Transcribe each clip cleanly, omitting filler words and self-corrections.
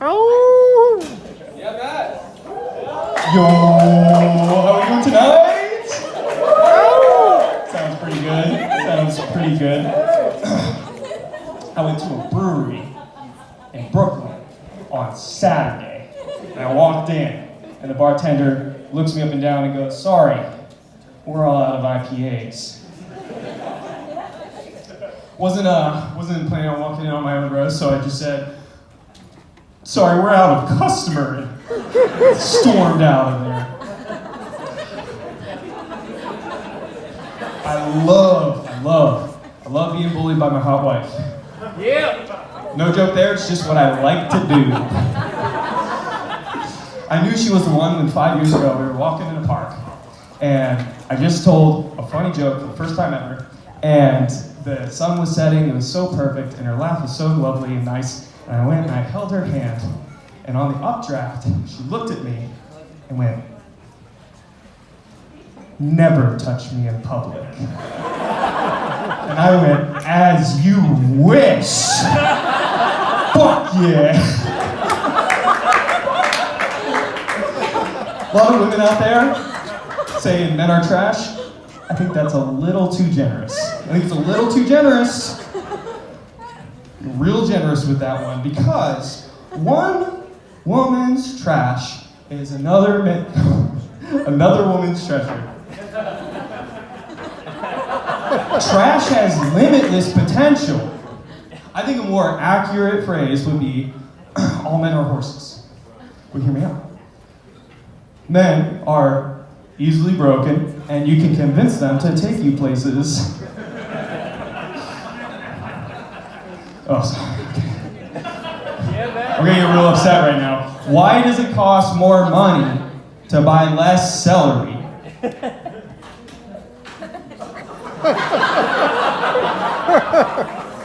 Oh. Yeah, Matt. Yo, how are we doing tonight? Sounds pretty good. Sounds pretty good. I went to a brewery in Brooklyn on Saturday, and I walked in, and the bartender looks me up and down and goes, "Sorry, we're all out of IPAs." Wasn't planning on walking in on my own roast, so I just said, "Sorry, we're out of customer," and stormed out of there. I love being bullied by my hot wife. Yeah. No joke there, it's just what I like to do. I knew she was the one when 5 years ago we were walking in a park, and I just told a funny joke for the first time ever, and the sun was setting, it was so perfect, and her laugh was so lovely and nice, and I went and I held her hand, and on the updraft, she looked at me and went, "Never touch me in public." And I went, "As you wish." Fuck yeah. A lot of women out there saying men are trash. I think that's a little too generous. I think it's a little too generous. Real generous with that one, because one woman's trash is another woman's treasure. Trash has limitless potential. I think a more accurate phrase would be, all men are horses. Well, hear me out. Men are easily broken, and you can convince them to take you places. Oh, sorry. I'm gonna get real upset right now. Why does it cost more money to buy less celery?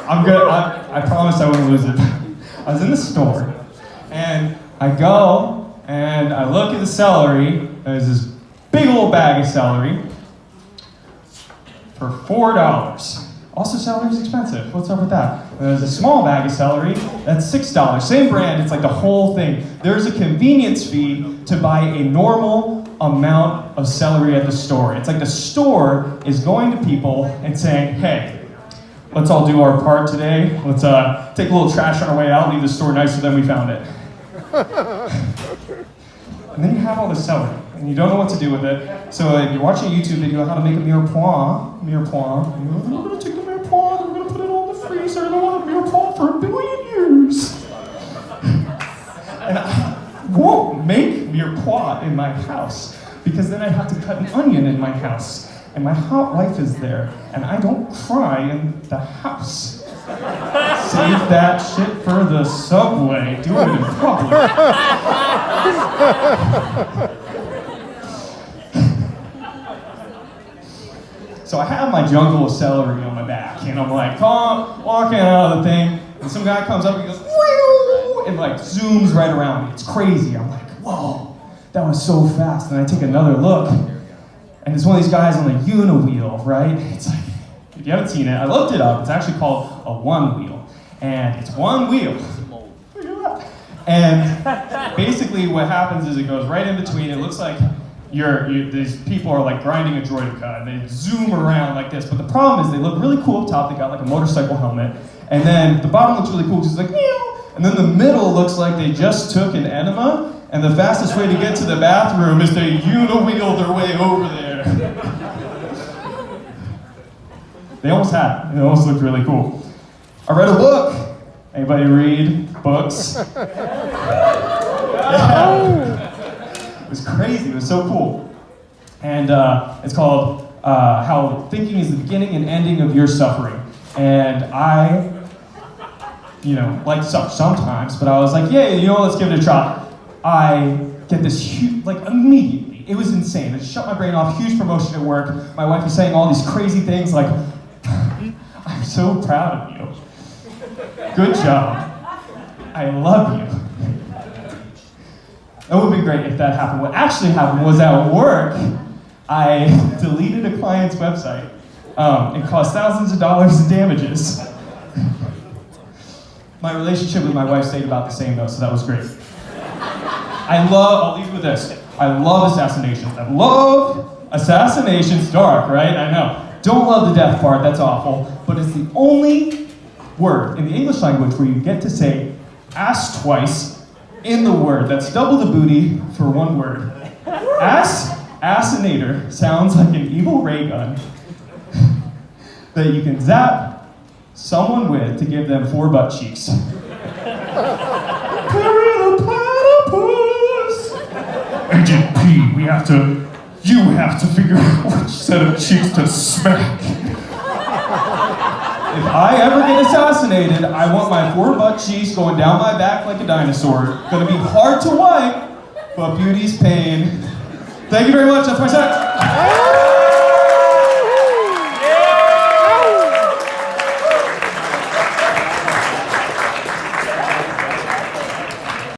I promise I won't lose it. I was in the store, and I go, and I look at the celery. There's this big old bag of celery for $4. Also, celery's expensive. What's up with that? There's a small bag of celery that's $6. Same brand, it's like the whole thing. There's a convenience fee to buy a normal amount of celery at the store. It's like the store is going to people and saying, "Hey, let's all do our part today. Let's take a little trash on our way out, leave the store nicer than we found it." And then you have all this celery, and you don't know what to do with it. So you're watching a YouTube video on how to make a mirepoix. And you're going to take the mirepoix, and we're going to put it all in the freezer, and we'll have mirepoix for 1 billion years. And I won't make mirepoix in my house, because then I'd have to cut an onion in my house. And my hot wife is there, and I don't cry in the house. Save that shit for the subway. Do it in public. So I have my jungle of celery on my back, and I'm like, walking out of the thing, and some guy comes up and goes, "Whew," and like zooms right around me. It's crazy. I'm like, whoa, that was so fast. And I take another look, and it's one of these guys on a Uniwheel, right? It's like, if you haven't seen it, I looked it up. It's actually called a one wheel, and it's one wheel. And basically what happens is it goes right in between. It looks like these people are like grinding a droideka, and they zoom around like this. But the problem is they look really cool up top. They got like a motorcycle helmet. And then the bottom looks really cool because it's like, meow. And then the middle looks like they just took an enema, and the fastest way to get to the bathroom is to Uniwheel their way over there. They almost had it. It almost looked really cool. I read a book. Anybody read books? Yeah. It was crazy. It was so cool. And it's called How Thinking is the Beginning and Ending of Your Suffering. And I, like suck sometimes, but I was like, yeah, let's give it a try. I get this huge, like immediately. It was insane. It shut my brain off. Huge promotion at work. My wife was saying all these crazy things like, "I'm so proud of you. Good job. I love you." That would be great if that happened. What actually happened was at work, I deleted a client's website. It cost thousands of dollars in damages. My relationship with my wife stayed about the same though, so that was great. I'll leave you with this. I love assassinations. I love assassinations. Dark, right? I know. Don't love the death part, that's awful. But it's the only word in the English language where you get to say ass twice in the word. That's double the booty for one word. Assinator sounds like an evil ray gun that you can zap someone with to give them 4 butt cheeks. Carry the platypus! Agent P, you have to figure out which set of cheeks to smack. If I ever get assassinated, I want my 4 butt cheeks going down my back like a dinosaur. Gonna be hard to wipe, but beauty's pain. Thank you very much, that's my set.